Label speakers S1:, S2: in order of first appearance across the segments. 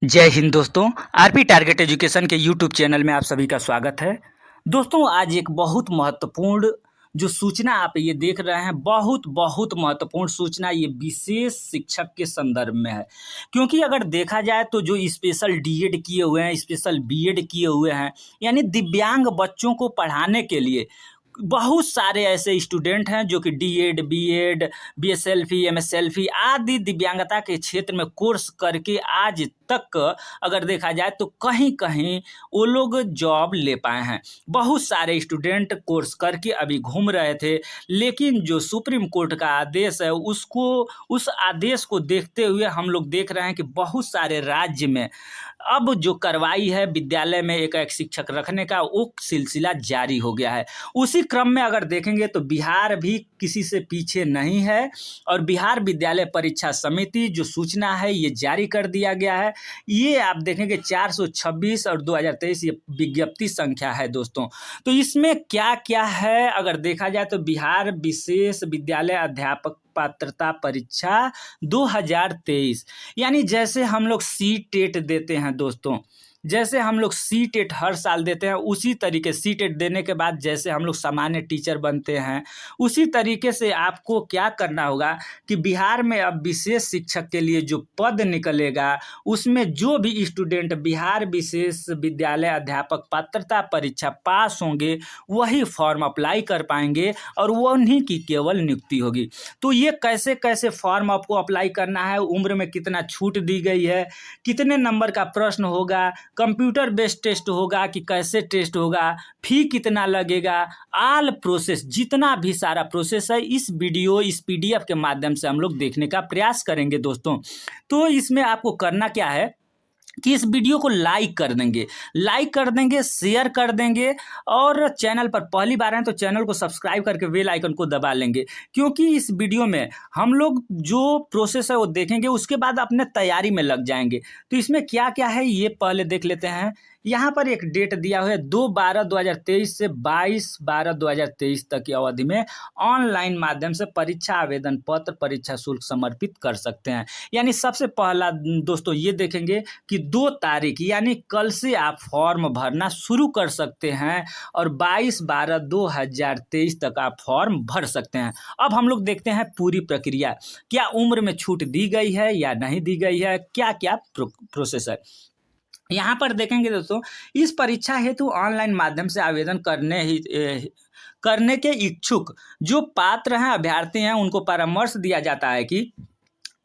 S1: जय हिंद दोस्तों। RP target education के यूट्यूब चैनल में आप सभी का स्वागत है। दोस्तों, आज एक बहुत महत्वपूर्ण जो सूचना आप ये देख रहे हैं, बहुत बहुत महत्वपूर्ण सूचना ये विशेष शिक्षक के संदर्भ में है। क्योंकि अगर देखा जाए तो जो स्पेशल डीएड किए हुए हैं, स्पेशल बीएड किए हुए हैं, यानी दिव्यांग बच्चों को पढ़ाने के लिए बहुत सारे ऐसे स्टूडेंट हैं जो कि डीएड, बीएड, बीएसएलपी, एमएसएलपी आदि दिव्यांगता के क्षेत्र में कोर्स करके आज तक अगर देखा जाए तो कहीं कहीं वो लोग जॉब ले पाए हैं। बहुत सारे स्टूडेंट कोर्स करके अभी घूम रहे थे, लेकिन जो सुप्रीम कोर्ट का आदेश है उस आदेश को देखते हुए हम लोग देख रहे हैं कि बहुत सारे राज्य में अब जो कार्रवाई है विद्यालय में एक शिक्षक रखने का, वो सिलसिला जारी हो गया है। उसी क्रम में अगर देखेंगे तो बिहार भी किसी से पीछे नहीं है और बिहार विद्यालय परीक्षा समिति जो सूचना है ये जारी कर दिया गया है। ये आप देखेंगे 426 और 2023 ये विज्ञप्ति संख्या है दोस्तों। तो इसमें क्या क्या है अगर देखा जाए तो बिहार विशेष विद्यालय अध्यापक पात्रता परीक्षा 2023, यानी जैसे हम लोग सी टेट देते हैं दोस्तों, जैसे हम लोग सी टेट हर साल देते हैं, उसी तरीके सी टेट देने के बाद जैसे हम लोग सामान्य टीचर बनते हैं, उसी तरीके से आपको क्या करना होगा कि बिहार में अब विशेष शिक्षक के लिए जो पद निकलेगा उसमें जो भी स्टूडेंट बिहार विशेष विद्यालय अध्यापक पात्रता परीक्षा पास होंगे वही फॉर्म अप्लाई कर पाएंगे और वो उन्हीं की केवल नियुक्ति होगी। तो ये कैसे कैसे फॉर्म आपको अप्लाई करना है, उम्र में कितना छूट दी गई है, कितने नंबर का प्रश्न होगा, कंप्यूटर बेस्ड टेस्ट होगा कि कैसे टेस्ट होगा, फी कितना लगेगा, ऑल प्रोसेस जितना भी सारा प्रोसेस है इस वीडियो इस पीडीएफ के माध्यम से हम लोग देखने का प्रयास करेंगे दोस्तों। तो इसमें आपको करना क्या है कि इस वीडियो को लाइक कर देंगे, शेयर कर देंगे और चैनल पर पहली बार हैं तो चैनल को सब्सक्राइब करके बेल आइकन को दबा लेंगे। क्योंकि इस वीडियो में हम लोग जो प्रोसेस है वो देखेंगे, उसके बाद अपने तैयारी में लग जाएंगे। तो इसमें क्या क्या है ये पहले देख लेते हैं। यहाँ पर एक डेट दिया हुआ है 2/12/2023 से 22/12/2023 तक की अवधि में ऑनलाइन माध्यम से परीक्षा आवेदन पत्र परीक्षा शुल्क समर्पित कर सकते हैं। यानी सबसे पहला दोस्तों ये देखेंगे कि 2 तारीख यानी कल से आप फॉर्म भरना शुरू कर सकते हैं और 22/12/2023 तक आप फॉर्म भर सकते हैं। अब हम लोग देखते हैं पूरी प्रक्रिया, क्या उम्र में छूट दी गई है या नहीं दी गई है, क्या क्या प्रोसेस है। यहाँ पर देखेंगे दोस्तों, इस परीक्षा हेतु ऑनलाइन माध्यम से आवेदन करने के इच्छुक जो पात्र हैं अभ्यर्थी हैं उनको परामर्श दिया जाता है कि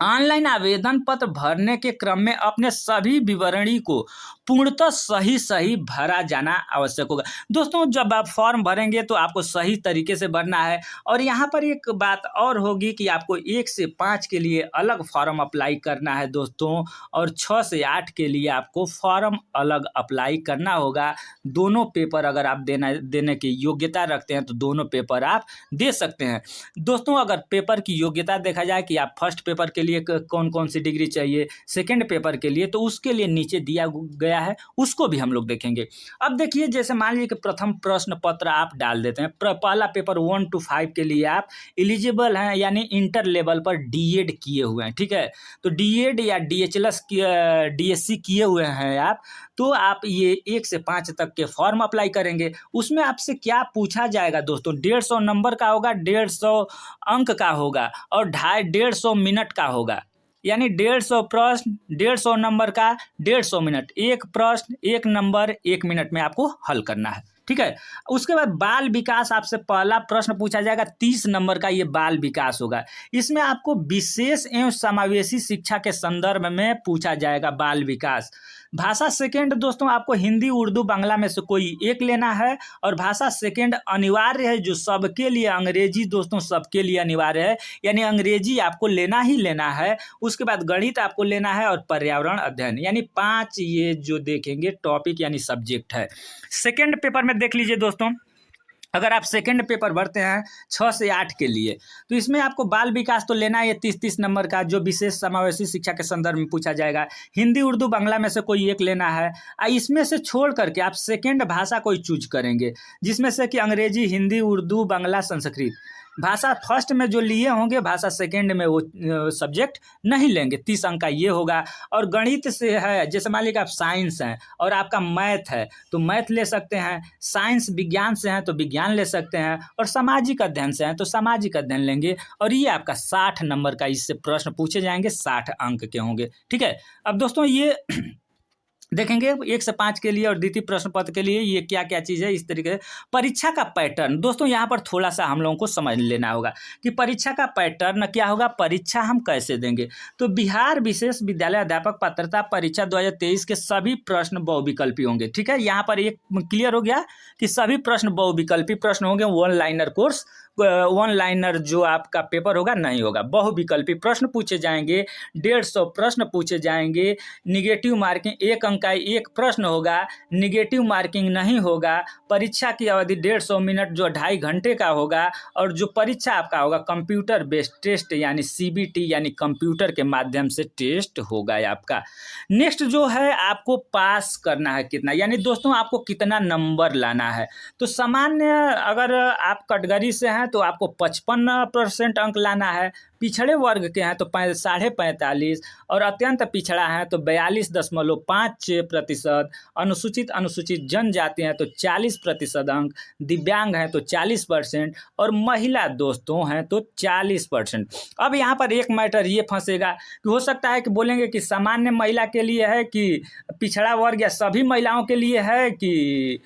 S1: ऑनलाइन आवेदन पत्र भरने के क्रम में अपने सभी विवरणी को पूर्णतः सही भरा जाना आवश्यक होगा। दोस्तों, जब आप फॉर्म भरेंगे तो आपको सही तरीके से भरना है। और यहाँ पर एक बात और होगी कि आपको 1 से 5 के लिए अलग फॉर्म अप्लाई करना है दोस्तों, और 6 से 8 के लिए आपको फॉर्म अलग अप्लाई करना होगा। दोनों पेपर अगर आप देने की योग्यता रखते हैं तो दोनों पेपर आप दे सकते हैं दोस्तों। अगर पेपर की योग्यता देखा जाए कि आप फर्स्ट पेपर के लिए कौन कौन सी डिग्री चाहिए, सेकंड पेपर के लिए तो उसके लिए नीचे दिया गया है, उसको भी हम लोग देखेंगे। अब देखिए, जैसे मान लीजिए कि प्रथम प्रश्न पत्र आप डाल देते हैं, पहला पेपर 1 to 5 के लिए आप एलिजिबल हैं, यानी इंटर लेवल पर डीएड किए हुए हैं, ठीक है। तो डीएड या डीएचएलएस डीएससी किए हुए हैं आप, तो आप ये 1 से 5 तक के फॉर्म अप्लाई करेंगे। उसमें आपसे क्या पूछा जाएगा दोस्तों, 150 नंबर का होगा, 150 अंक का होगा और 150 मिनट का होगा। यानी 150 प्रश्न, 150 नंबर का, 150 मिनट, एक प्रश्न, एक नंबर, 1 मिनट में आपको हल करना है, ठीक है। उसके बाद बाल विकास, आपसे पहला प्रश्न पूछा जाएगा, 30 नंबर का ये बाल विकास होगा। इसमें आपको विशेष एवं समावेशी शिक्षा के संदर्भ में पूछा जाएगा बाल विकास। भाषा सेकंड दोस्तों, आपको हिंदी, उर्दू, बांग्ला में से कोई एक लेना है और भाषा सेकंड अनिवार्य है जो सबके लिए, अंग्रेजी दोस्तों सबके लिए अनिवार्य है, यानी अंग्रेजी आपको लेना ही लेना है। उसके बाद गणित आपको लेना है और पर्यावरण अध्ययन, यानी 5 ये जो देखेंगे टॉपिक यानी सब्जेक्ट है। सेकंड पेपर में देख लीजिए दोस्तों, अगर आप सेकंड पेपर भरते हैं 6 से 8 के लिए, तो इसमें आपको बाल विकास तो लेना है 30-30 नंबर का, जो विशेष समावेशी शिक्षा के संदर्भ में पूछा जाएगा। हिंदी, उर्दू, बांग्ला में से कोई एक लेना है। इसमें से छोड़ करके आप सेकंड भाषा कोई चूज करेंगे, जिसमें से कि अंग्रेजी, हिंदी, उर्दू, बांग्ला, संस्कृत। भाषा फर्स्ट में जो लिए होंगे, भाषा सेकंड में वो सब्जेक्ट नहीं लेंगे। 30 अंक का ये होगा। और गणित से है, जैसे मान लीजिए आप साइंस हैं और आपका मैथ है तो मैथ ले सकते हैं, साइंस विज्ञान से हैं तो विज्ञान ले सकते हैं, और सामाजिक अध्ययन से हैं तो सामाजिक अध्ययन लेंगे। और ये आपका 60 नंबर का इससे प्रश्न पूछे जाएंगे, 60 अंक के होंगे। ठीक है, अब दोस्तों ये देखेंगे 1 से 5 के लिए और द्वितीय प्रश्न पत्र के लिए ये क्या क्या चीज़ है। इस तरीके से परीक्षा का पैटर्न दोस्तों यहाँ पर थोड़ा सा हम लोगों को समझ लेना होगा कि परीक्षा का पैटर्न क्या होगा, परीक्षा हम कैसे देंगे। तो बिहार विशेष विद्यालय अध्यापक पात्रता परीक्षा 2023 के सभी प्रश्न बहुविकल्पी होंगे। ठीक है, यहाँ पर एक क्लियर हो गया कि सभी प्रश्न बहुविकल्पी प्रश्न होंगे। One liner course, one liner जो आपका पेपर होगा नहीं होगा, बहुविकल्पी प्रश्न पूछे जाएंगे। 150 प्रश्न पूछे जाएंगे। निगेटिव मार्किंग 1 अंक का एक प्रश्न होगा, निगेटिव मार्किंग नहीं होगा। परीक्षा की अवधि 150 मिनट जो 2.5 घंटे का होगा। और जो परीक्षा आपका होगा कंप्यूटर बेस्ड टेस्ट यानी CBT यानी कंप्यूटर के माध्यम से टेस्ट होगा आपका। नेक्स्ट जो है आपको पास करना है कितना, यानी दोस्तों आपको कितना नंबर लाना है। तो सामान्य अगर आप कैटेगरी से हैं तो आपको 55% अंक लाना है। पिछड़े वर्ग के हैं तो 45.5, और अत्यंत पिछड़ा है तो 42.5%। अनुसूचित जनजाति हैं तो 40% अंक। दिव्यांग हैं तो 40%, और महिला दोस्तों हैं तो 40%। अब यहाँ पर एक मैटर ये फंसेगा कि हो सकता है कि बोलेंगे कि सामान्य महिला के लिए है कि पिछड़ा वर्ग या सभी महिलाओं के लिए है कि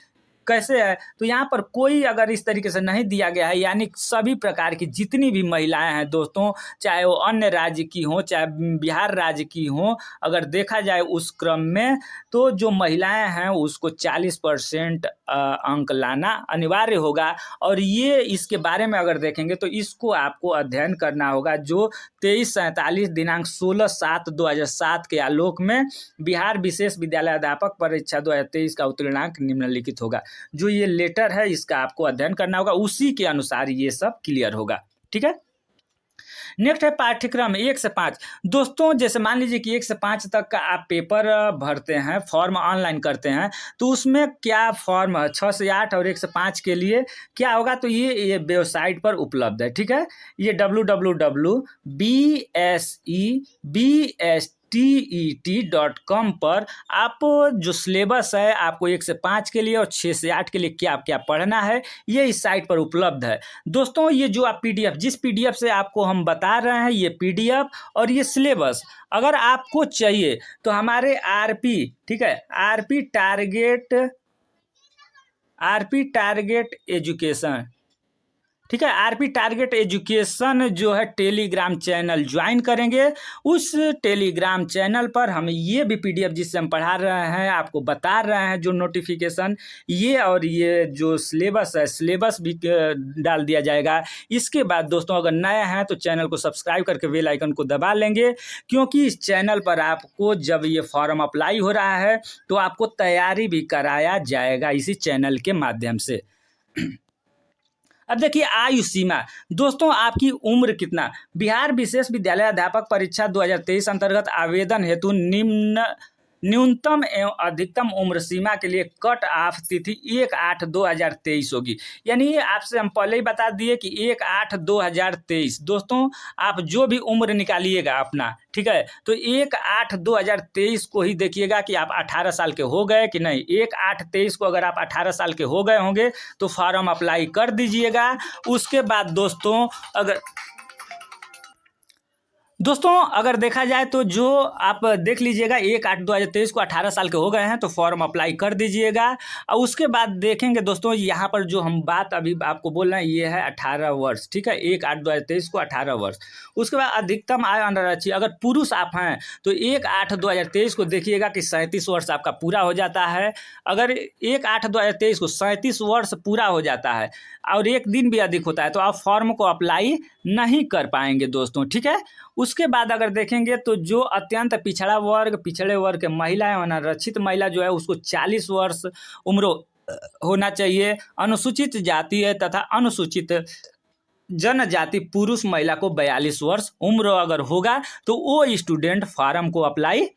S1: कैसे है। तो यहाँ पर कोई अगर इस तरीके से नहीं दिया गया है, यानी सभी प्रकार की जितनी भी महिलाएं हैं दोस्तों, चाहे वो अन्य राज्य की हों चाहे बिहार राज्य की हों, अगर देखा जाए उस क्रम में तो जो महिलाएं हैं उसको 40% अंक लाना अनिवार्य होगा। और ये इसके बारे में अगर देखेंगे तो इसको आपको अध्ययन करना होगा, जो 2347 दिनांक 16/7/2007 के आलोक में बिहार विशेष विद्यालय अध्यापक परीक्षा 2023 का उत्तीर्णांक निम्नलिखित होगा। जो ये लेटर है इसका आपको अध्ययन करना होगा, उसी के अनुसार ये सब क्लियर होगा। ठीक है, नेक्स्ट है पाठ्यक्रम 1 से 5। दोस्तों जैसे मान लीजिए कि 1 से 5 तक का आप पेपर भरते हैं, फॉर्म ऑनलाइन करते हैं, तो उसमें क्या फॉर्म है 6 से 8 और 1 से 5 के लिए क्या होगा, तो ये वेबसाइट पर उपलब्ध है। ठीक है, ये www.bsebst.com पर आप जो सिलेबस है आपको 1 से 5 के लिए और 6 से 8 के लिए क्या क्या पढ़ना है ये इस साइट पर उपलब्ध है। दोस्तों ये जो आप PDF, जिस PDF से आपको हम बता रहे हैं, ये PDF और ये सिलेबस अगर आपको चाहिए तो हमारे RP, ठीक है, RP टारगेट एजुकेशन, ठीक है, RP टारगेट एजुकेशन जो है टेलीग्राम चैनल ज्वाइन करेंगे। उस टेलीग्राम चैनल पर हम ये भी PDF जिससे हम पढ़ा रहे हैं आपको बता रहे हैं, जो नोटिफिकेशन ये और ये जो सिलेबस है, सिलेबस भी डाल दिया जाएगा। इसके बाद दोस्तों अगर नए हैं तो चैनल को सब्सक्राइब करके बेल आइकन को दबा लेंगे, क्योंकि इस चैनल पर आपको जब ये फॉर्म अप्लाई हो रहा है तो आपको तैयारी भी कराया जाएगा इसी चैनल के माध्यम से। अब देखिए आयु सीमा, दोस्तों आपकी उम्र कितना। बिहार विशेष विद्यालय अध्यापक परीक्षा 2023 अंतर्गत आवेदन हेतु न्यूनतम एवं अधिकतम उम्र सीमा के लिए कट ऑफ तिथि 1/8/2023 होगी। यानी ये आपसे हम पहले ही बता दिए कि 1/8/2023 दोस्तों आप जो भी उम्र निकालिएगा अपना, ठीक है, तो 1/8/2023 को ही देखिएगा कि आप 18 साल के हो गए कि नहीं। 1/8/23 को अगर आप 18 साल के हो गए होंगे तो फॉर्म अप्लाई कर दीजिएगा। उसके बाद दोस्तों अगर देखा जाए तो जो आप देख लीजिएगा 1/8/2023 को 18 साल के हो गए हैं तो फॉर्म अप्लाई कर दीजिएगा। और उसके बाद देखेंगे दोस्तों यहाँ पर जो हम बात अभी आपको बोल रहे हैं ये है 18 वर्ष, ठीक है, 1/8/2023 को 18 वर्ष। उसके बाद अधिकतम आयु अंडरआरक्षी, अगर पुरुष आप हैं तो 1/8/2023 को देखिएगा कि 37 वर्ष आपका पूरा हो जाता है। अगर 1/8/2023 को 37 वर्ष पूरा हो जाता है और एक दिन भी अधिक होता है तो आप फॉर्म को अप्लाई नहीं कर पाएंगे दोस्तों, ठीक है। उसके बाद अगर देखेंगे तो जो अत्यंत पिछड़ा वर्ग, पिछड़े वर्ग के महिलाएं, अनारक्षित महिला जो है उसको 40 वर्ष उम्र होना चाहिए। अनुसूचित जाति है तथा अनुसूचित जनजाति पुरुष महिला को 42 वर्ष उम्र अगर होगा तो वो स्टूडेंट फॉर्म को अप्लाई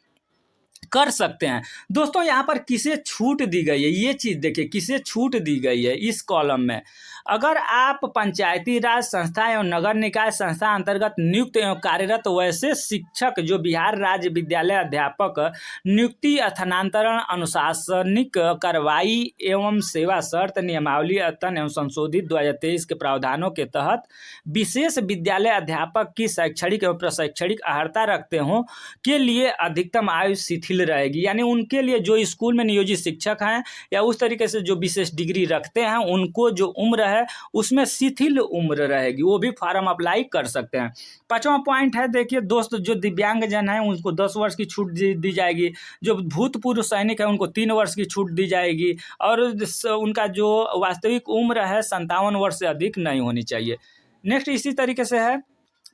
S1: कर सकते हैं। दोस्तों यहाँ पर किसे छूट दी गई है, ये चीज़ देखिए, किसे छूट दी गई है इस कॉलम में। अगर आप पंचायती राज संस्था एवं नगर निकाय संस्था अंतर्गत नियुक्त एवं कार्यरत वैसे शिक्षक जो बिहार राज्य विद्यालय अध्यापक नियुक्ति स्थानांतरण अनुशासनिक कार्रवाई एवं सेवा शर्त नियमावली अद्यतन एवं संशोधित 2023 के प्रावधानों के तहत विशेष विद्यालय अध्यापक की शैक्षणिक एवं प्रशैक्षणिक अर्हता रखते हों के लिए अधिकतम आयु शिथिल रहेगी। यानी उनके लिए जो स्कूल में नियोजित शिक्षक हैं या उस तरीके से जो विशेष डिग्री रखते हैं उनको जो उम्र है उसमें शिथिल उम्र रहेगी, वो भी फॉर्म अप्लाई कर सकते हैं। 5वां पॉइंट है, देखिए दोस्त, जो दिव्यांगजन है उनको 10 वर्ष की छूट दी जाएगी। जो भूतपूर्व सैनिक है उनको 3 वर्ष की छूट दी जाएगी और उनका जो वास्तविक उम्र है 57 वर्ष से अधिक नहीं होनी चाहिए। नेक्स्ट इसी तरीके से है,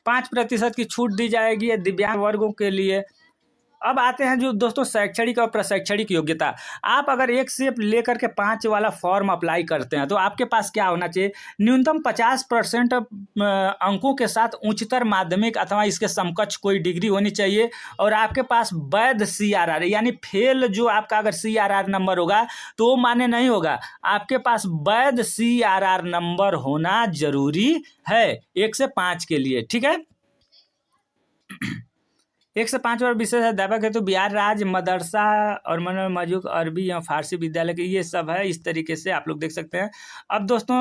S1: 5% की छूट दी जाएगी दिव्यांग वर्गों के लिए। अब आते हैं जो दोस्तों शैक्षणिक और प्रशैक्षणिक योग्यता। आप अगर 1 से लेकर के 5 वाला फॉर्म अप्लाई करते हैं तो आपके पास क्या होना चाहिए, न्यूनतम 50% अंकों के साथ उच्चतर माध्यमिक अथवा इसके समकक्ष कोई डिग्री होनी चाहिए और आपके पास वैध CRR यानी फेल जो आपका अगर CRR नंबर होगा तो वो मान्य नहीं होगा, आपके पास वैध CRR नंबर होना जरूरी है 1 से 5 के लिए। ठीक है, 1 से 5 और विशेष अध्यापक है तो बिहार राज्य मदरसा और मजूक अरबी या फारसी विद्यालय के ये सब है। इस तरीके से आप लोग देख सकते हैं। अब दोस्तों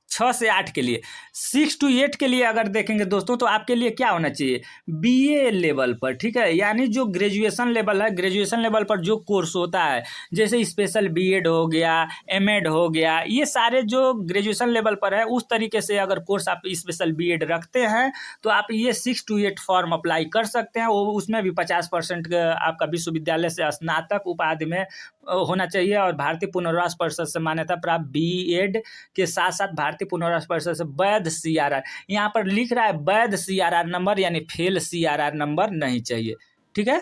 S1: 6 से 8 के लिए, 6 to 8 के लिए अगर देखेंगे दोस्तों तो आपके लिए क्या होना चाहिए, BA लेवल पर। ठीक है, यानी जो ग्रेजुएशन लेवल है, ग्रेजुएशन लेवल पर जो कोर्स होता है जैसे स्पेशल BEd हो गया, MEd हो गया, ये सारे जो ग्रेजुएशन लेवल पर है उस तरीके से अगर कोर्स आप स्पेशल BEd रखते हैं तो आप ये 6 to 8 फॉर्म अप्लाई कर सकते हैं। वो उसमें भी 50% आपका विश्वविद्यालय से स्नातक उपाधि में होना चाहिए और भारतीय पुनर्वास परिषद से मान्यता प्राप्त BEd के साथ साथ भारतीय पुनर्वास परिषद से वैध CRR, यहाँ पर लिख रहा है वैध CRR नंबर यानी फेल CRR नंबर नहीं चाहिए। ठीक है,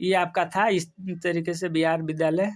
S1: ये आपका था इस तरीके से बिहार विद्यालय।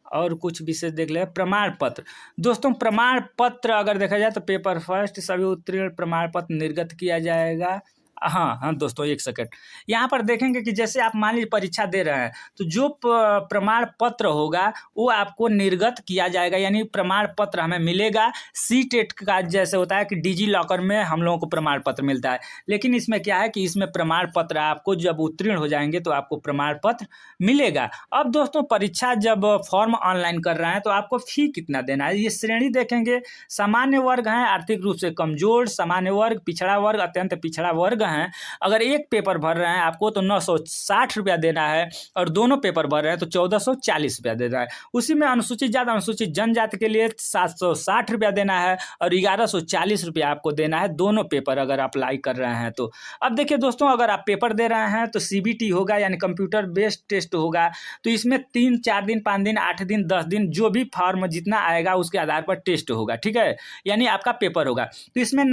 S1: और कुछ विशेष देख ले, प्रमाण पत्र। दोस्तों प्रमाण पत्र अगर देखा जाए तो पेपर फर्स्ट सभी उत्तीर्ण प्रमाण पत्र निर्गत किया जाएगा। हाँ दोस्तों, 1 सेकंड, यहाँ पर देखेंगे कि जैसे आप मान लीजिए परीक्षा दे रहे हैं तो जो प्रमाण पत्र होगा वो आपको निर्गत किया जाएगा, यानी प्रमाण पत्र हमें मिलेगा। CTET का जैसे होता है कि डिजी लॉकर में हम लोगों को प्रमाण पत्र मिलता है, लेकिन इसमें क्या है कि इसमें प्रमाण पत्र आपको जब उत्तीर्ण हो जाएंगे तो आपको प्रमाण पत्र मिलेगा। अब दोस्तों परीक्षा जब फॉर्म ऑनलाइन कर रहे हैं तो आपको फी कितना देना है, ये श्रेणी देखेंगे। सामान्य वर्ग हैं, आर्थिक रूप से कमजोर, सामान्य वर्ग, पिछड़ा वर्ग, अत्यंत पिछड़ा वर्ग हैं। अगर एक पेपर भर रहे हैं आपको तो 960 रुपया देना है और दोनों पेपर भर रहे हैं तो 1440 रुपया देना है। उसी में अनुसूचित जाति अनुसूचित जनजाति के लिए 760 रुपया देना है और 1140 रुपया आपको देना है दोनों पेपर अगर अप्लाई कर रहे हैं तो। अब देखिए दोस्तों, अगर आप पेपर दे रहे हैं तो CBT होगा यानी कंप्यूटर बेस्ड टेस्ट होगा, तो इसमें 3, 4 दिन, 5 दिन, 8 दिन, 10 दिन जो भी फॉर्म जितना आएगा उसके आधार पर टेस्ट होगा। ठीक है, यानी आपका पेपर होगा। तो इसमें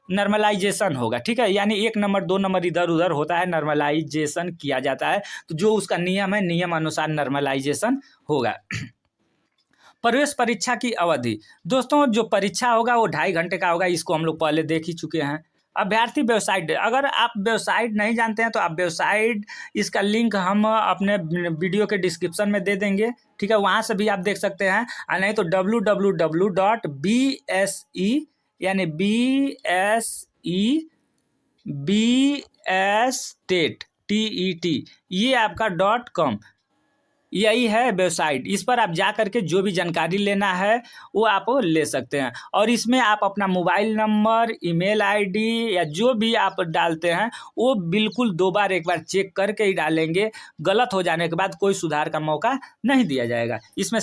S1: नॉर्मलाइजेशन होगा। ठीक है, यानी 1 नंबर 2 नंबर इधर उधर होता है, नॉर्मलाइजेशन किया जाता है। तो जो उसका नियम है नियम अनुसार नॉर्मलाइजेशन होगा। प्रवेश परीक्षा की अवधि, दोस्तों जो परीक्षा होगा वो 2.5 घंटे का होगा, इसको हम लोग पहले देख ही चुके हैं। अभ्यर्थी वेबसाइट, अगर आप वेबसाइट नहीं जानते हैं तो आप वेबसाइट, इसका लिंक हम अपने वीडियो के डिस्क्रिप्शन में दे देंगे। ठीक है, वहाँ से भी आप देख सकते हैं, और नहीं तो www.bse यानी BSETET ये आपका .com यही है वेबसाइट। इस पर आप जा करके जो भी जानकारी लेना है वो आप ले सकते हैं और इसमें आप अपना मोबाइल नंबर, ईमेल ID या जो भी आप डालते हैं वो बिल्कुल 2 बार 1 बार चेक करके ही डालेंगे। गलत हो जाने के बाद कोई सुधार का मौका नहीं दिया जाएगा इसमें।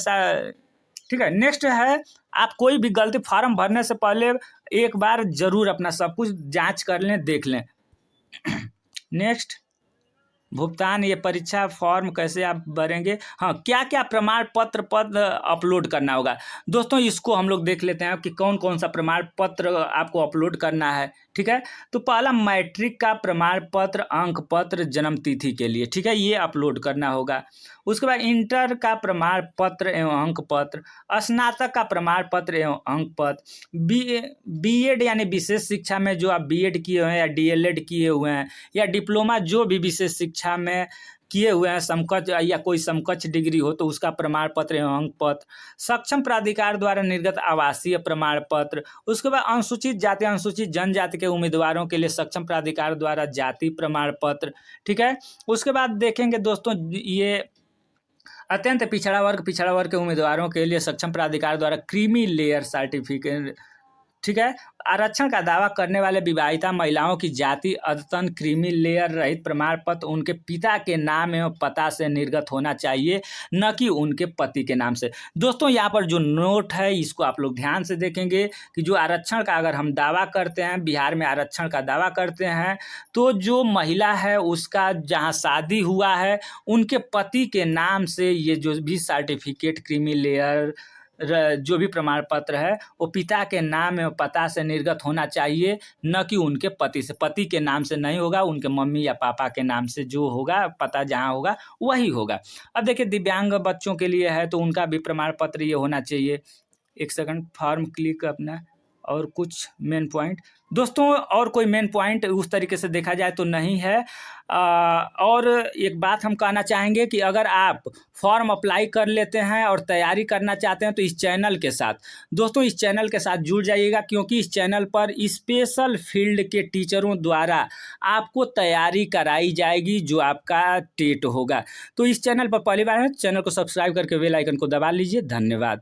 S1: ठीक है, नेक्स्ट है, आप कोई भी गलती फॉर्म भरने से पहले एक बार जरूर अपना सब कुछ जांच कर लें, देख लें। नेक्स्ट, भुगतान, ये परीक्षा फॉर्म कैसे आप भरेंगे, हाँ क्या क्या प्रमाण पत्र अपलोड करना होगा। दोस्तों इसको हम लोग देख लेते हैं कि कौन कौन सा प्रमाण पत्र आपको अपलोड करना है। ठीक है, तो पहला मैट्रिक का प्रमाण पत्र, अंक पत्र जन्म तिथि के लिए, ठीक है, ये अपलोड करना होगा। उसके बाद इंटर का प्रमाण पत्र एवं अंक पत्र, स्नातक का प्रमाण पत्र एवं अंक पत्र, बीएड यानी विशेष शिक्षा में जो आप बीएड किए हुए हैं या डीएलएड किए हुए हैं या डिप्लोमा जो भी विशेष शिक्षा में किए हुए हैं, समकक्ष या कोई समकक्ष डिग्री हो तो उसका प्रमाण पत्र एवं अंक पत्र, सक्षम प्राधिकार द्वारा निर्गत आवासीय प्रमाण पत्र। उसके बाद अनुसूचित जाति अनुसूचित जनजाति के उम्मीदवारों के लिए सक्षम प्राधिकार द्वारा जाति प्रमाण पत्र। ठीक है, उसके बाद देखेंगे दोस्तों ये अत्यंत पिछड़ा वर्ग के उम्मीदवारों के लिए सक्षम प्राधिकार द्वारा क्रीमी लेयर सर्टिफिकेट। ठीक है, आरक्षण का दावा करने वाले विवाहिता महिलाओं की जाति अद्यतन क्रीमी लेयर रहित प्रमाण पत्र उनके पिता के नाम एवं पता से निर्गत होना चाहिए, न कि उनके पति के नाम से। दोस्तों यहाँ पर जो नोट है इसको आप लोग ध्यान से देखेंगे कि जो आरक्षण का अगर हम दावा करते हैं, बिहार में आरक्षण का दावा करते हैं, तो जो महिला है उसका जहाँ शादी हुआ है उनके पति के नाम से ये जो भी सर्टिफिकेट क्रीमी लेयर जो भी प्रमाण पत्र है वो पिता के नाम एवं पता से निर्गत होना चाहिए, न कि उनके पति से। पति के नाम से नहीं होगा, उनके मम्मी या पापा के नाम से जो होगा, पता जहाँ होगा वही होगा। अब देखिए दिव्यांग बच्चों के लिए है तो उनका भी प्रमाण पत्र ये होना चाहिए। एक सेकंड, फॉर्म क्लिक अपना, और कुछ मेन पॉइंट दोस्तों, और कोई मेन पॉइंट उस तरीके से देखा जाए तो नहीं है। और एक बात हम कहना चाहेंगे कि अगर आप फॉर्म अप्लाई कर लेते हैं और तैयारी करना चाहते हैं तो इस चैनल के साथ दोस्तों, इस चैनल के साथ जुड़ जाइएगा, क्योंकि इस चैनल पर स्पेशल फील्ड के टीचरों द्वारा आपको तैयारी कराई जाएगी जो आपका टेट होगा। तो इस चैनल पर पहली बार है, चैनल को सब्सक्राइब करके बेल आइकन को दबा लीजिए। धन्यवाद।